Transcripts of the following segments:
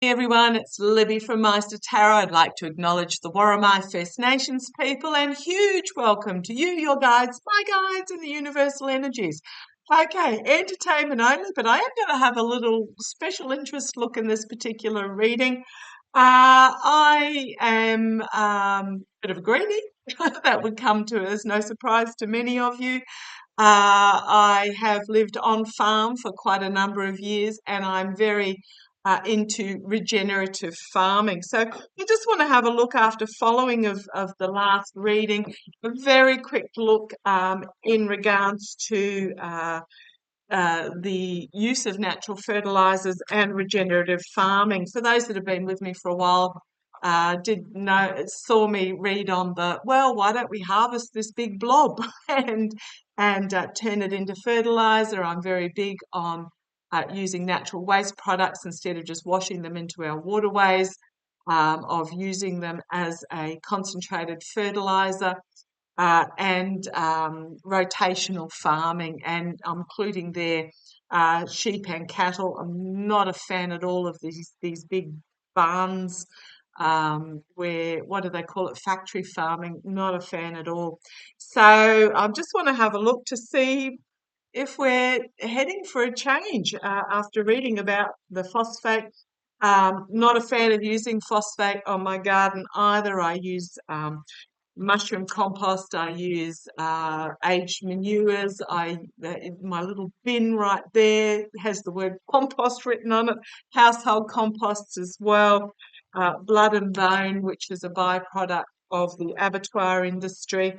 Hey everyone, it's Libby from Meister Tarot. I'd like to acknowledge the Worimi First Nations people and huge welcome to you, your guides, my guides, and the universal energies. Okay, entertainment only, but I am going to have a little special interest look in this particular reading. I am a bit of a greenie. That would come to as no surprise to many of you. I have lived on farm for quite a number of years and I'm very into regenerative farming. So I just want to have a look after following of the last reading, a very quick look in regards to the use of natural fertilizers and regenerative farming. For those that have been with me for a while, saw me read on why don't we harvest this big blob and turn it into fertilizer. I'm very big on using natural waste products instead of just washing them into our waterways, of using them as a concentrated fertilizer. And rotational farming, and including their sheep and cattle. I'm not a fan at all of these big barns, where, what do they call it, factory farming. Not a fan at all. So I just want to have a look to see if we're heading for a change after reading about the phosphate. Not a fan of using phosphate on my garden either. I use mushroom compost. I use aged manures. My little bin right there has the word compost written on it. Household composts as well. Blood and bone, which is a byproduct of the abattoir industry.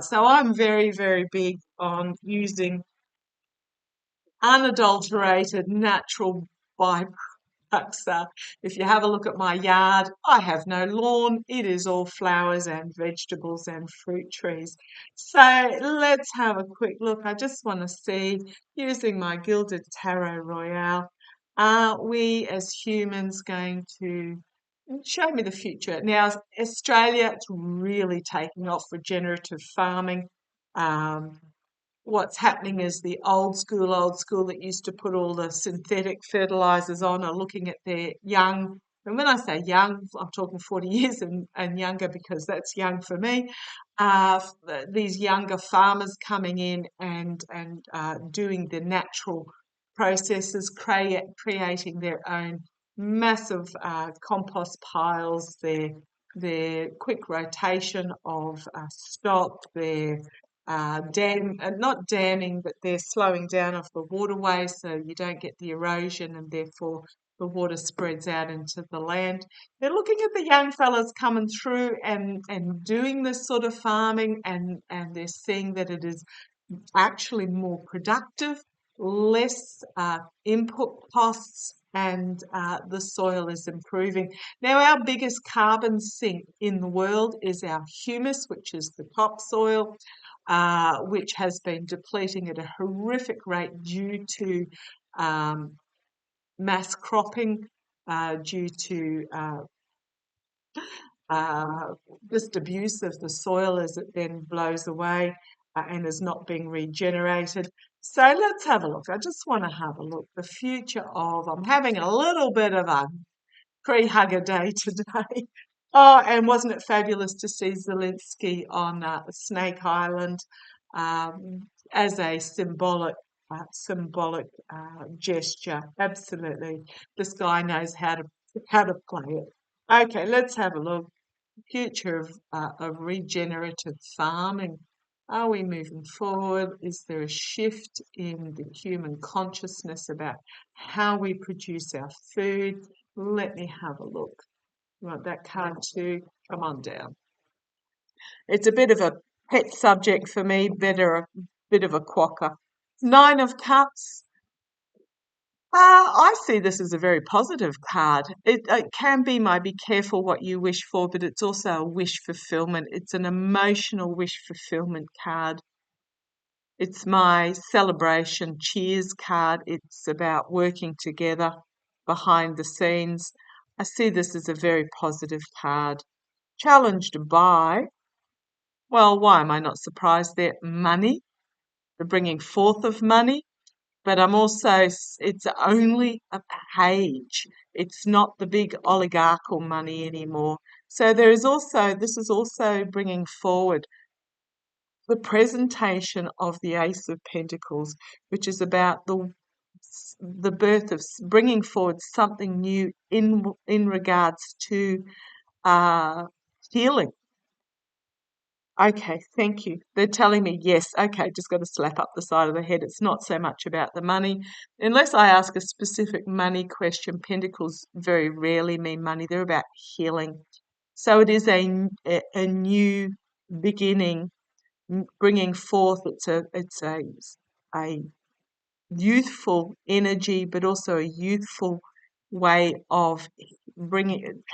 So I'm very, very big on using unadulterated natural byproducts. If you have a look at my yard, I have no lawn. It is all flowers and vegetables and fruit trees. So let's have a quick look. I just want to see, using my Gilded Tarot Royale, are we as humans going to show me the future? Now, Australia, it's really taking off regenerative farming. Um, what's happening is the old school that used to put all the synthetic fertilizers on are looking at their young. And when I say young, I'm talking 40 years and younger, because that's young for me. These younger farmers coming in and doing the natural processes, creating their own massive compost piles, their quick rotation of stock, their not damming, but they're slowing down of the waterway so you don't get the erosion and therefore the water spreads out into the land. They're looking at the young fellas coming through and doing this sort of farming, and they're seeing that it is actually more productive, less input costs, and the soil is improving. Now, our biggest carbon sink in the world is our humus, which is the topsoil, which has been depleting at a horrific rate due to um, mass cropping, due to uh, just abuse of the soil as it then blows away and is not being regenerated. So let's have a look. I just want to have a look. The future of, I'm having a little bit of a pre-hugger day today. Oh, and wasn't it fabulous to see Zelensky on Snake Island, as a symbolic gesture? Absolutely, this guy knows how to play it. Okay, let's have a look. Future of regenerative farming. Are we moving forward? Is there a shift in the human consciousness about how we produce our food? Let me have a look. You want that card too? Come on down. It's a bit of a pet subject for me, a bit of a quokka. Nine of Cups. I see this as a very positive card. It can be my be careful what you wish for, but it's also a wish fulfillment. It's an emotional wish fulfillment card. It's my celebration cheers card. It's about working together behind the scenes. I see this as a very positive card. Challenged by, well, why am I not surprised there? Money, the bringing forth of money, but I'm also, it's only a page. It's not the big oligarchical money anymore. So this is also bringing forward the presentation of the Ace of Pentacles, which is about the birth of bringing forward something new in regards to uh, healing. Okay, thank you. They're telling me yes. Okay, just got to slap up the side of the head. It's not so much about the money. Unless I ask a specific money question, pentacles very rarely mean money. They're about healing. So it is a new beginning, bringing forth. It's a youthful energy, but also a youthful way of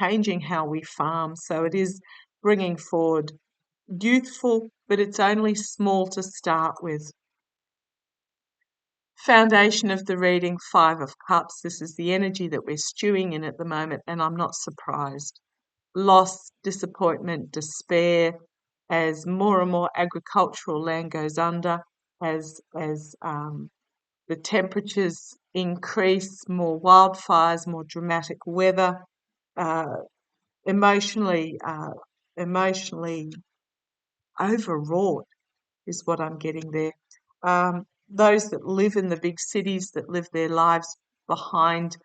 changing how we farm. So it is bringing forward youthful, but it's only small to start with. Foundation of the reading, Five of Cups. This is the energy that we're stewing in at the moment, and I'm not surprised. Loss, disappointment, despair, as more and more agricultural land goes under, as the temperatures increase, more wildfires, more dramatic weather, uh, emotionally overwrought is what I'm getting there. Those that live in the big cities, that live their lives behind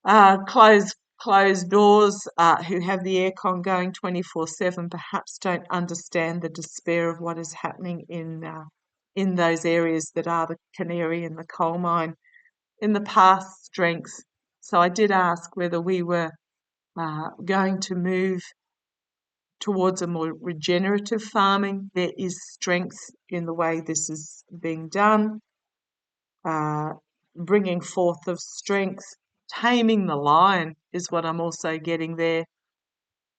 closed doors, who have the aircon going 24/7, perhaps don't understand the despair of what is happening in those areas that are the canary in the coal mine. In the past, strength. So I did ask whether we were going to move towards a more regenerative farming. There is strength in the way this is being done, bringing forth of strength. Taming the lion is what I'm also getting there.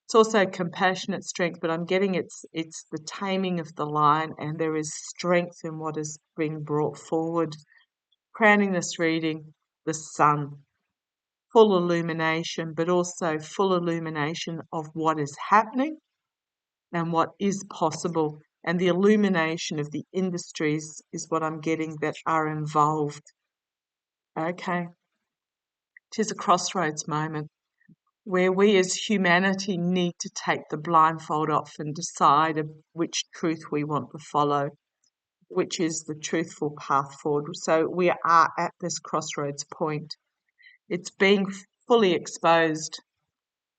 It's also compassionate strength, but I'm getting it's the taming of the lion, and there is strength in what is being brought forward. Crowning this reading, the sun. Full illumination, but also full illumination of what is happening and what is possible. And the illumination of the industries is what I'm getting that are involved. Okay. Tis a crossroads moment where we as humanity need to take the blindfold off and decide which truth we want to follow, which is the truthful path forward. So we are at this crossroads point. It's being fully exposed,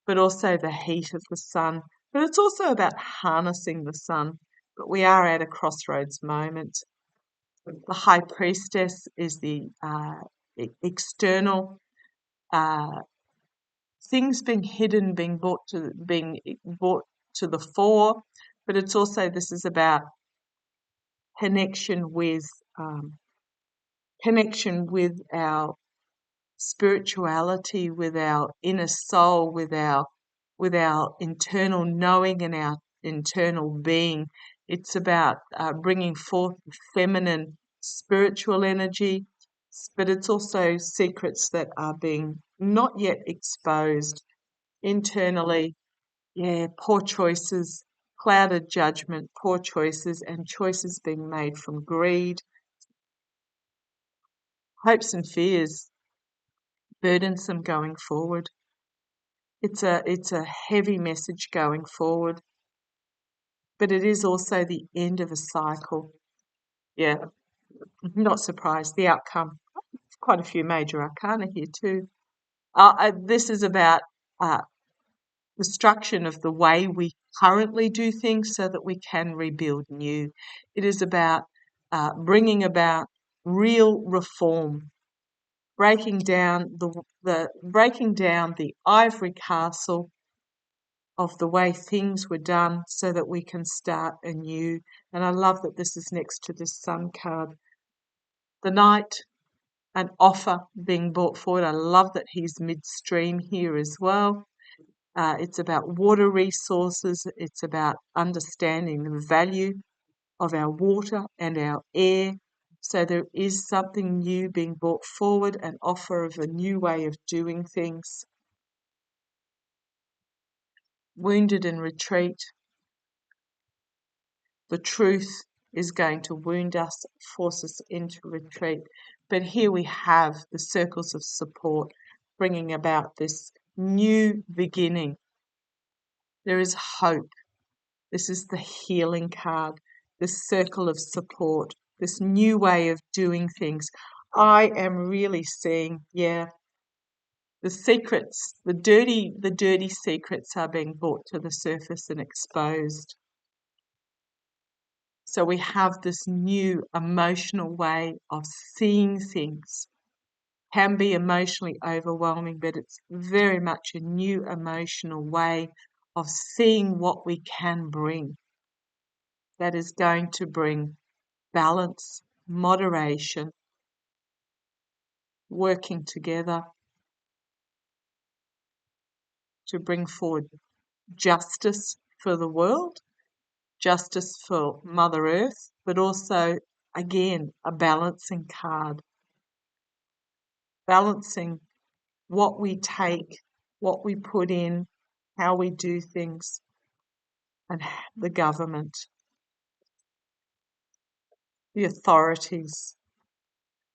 but also the heat of the sun. But it's also about harnessing the sun. But we are at a crossroads moment. The high priestess is the external things being hidden, being brought to the fore. But it's also, this is about connection with our spirituality, with our inner soul, with our internal knowing and our internal being. It's about bringing forth the feminine spiritual energy, but it's also secrets that are being not yet exposed internally. Yeah, poor choices, clouded judgment, poor choices, and choices being made from greed, hopes and fears, burdensome going forward. It's a heavy message going forward, but it is also the end of a cycle. Yeah, not surprised. The outcome, quite a few major arcana here too. This is about destruction of the way we currently do things so that we can rebuild new. It is about bringing about real reform, breaking down the ivory castle of the way things were done so that we can start anew. And I love that this is next to this sun card. The Knight, an offer being brought forward. I love that he's midstream here as well. It's about water resources. It's about understanding the value of our water and our air. So there is something new being brought forward, an offer of a new way of doing things. Wounded in retreat. The truth is going to wound us, force us into retreat. But here we have the circles of support, bringing about this new beginning. There is hope. This is the healing card, this circle of support, this new way of doing things. I am really seeing, the secrets, the dirty secrets are being brought to the surface and exposed. So we have this new emotional way of seeing things. Can be emotionally overwhelming, but it's very much a new emotional way of seeing what we can bring. That is going to bring balance, moderation, working together to bring forward justice for the world, justice for Mother Earth, but also, again, a balancing card, balancing what we take, what we put in, how we do things, and the government, the authorities.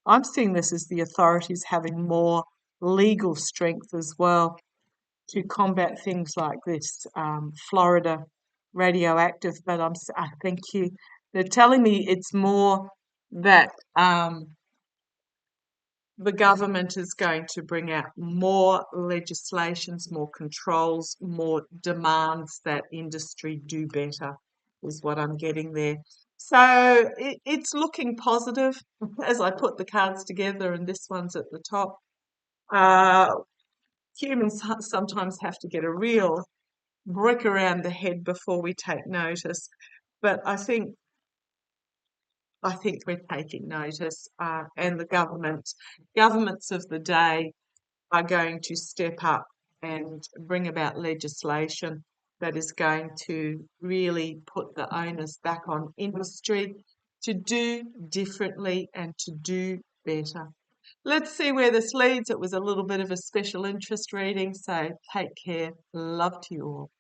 I'm seeing this as the authorities having more legal strength as well to combat things like this Florida radioactive. But I think they're telling me it's more that the government is going to bring out more legislations, more controls, more demands that industry do better, is what I'm getting there. So it's looking positive as I put the cards together, and this one's at the top. Humans sometimes have to get a real brick around the head before we take notice, but I think we're taking notice, and the governments of the day are going to step up and bring about legislation that is going to really put the onus back on industry to do differently and to do better. Let's see where this leads. It was a little bit of a special interest reading, so take care. Love to you all.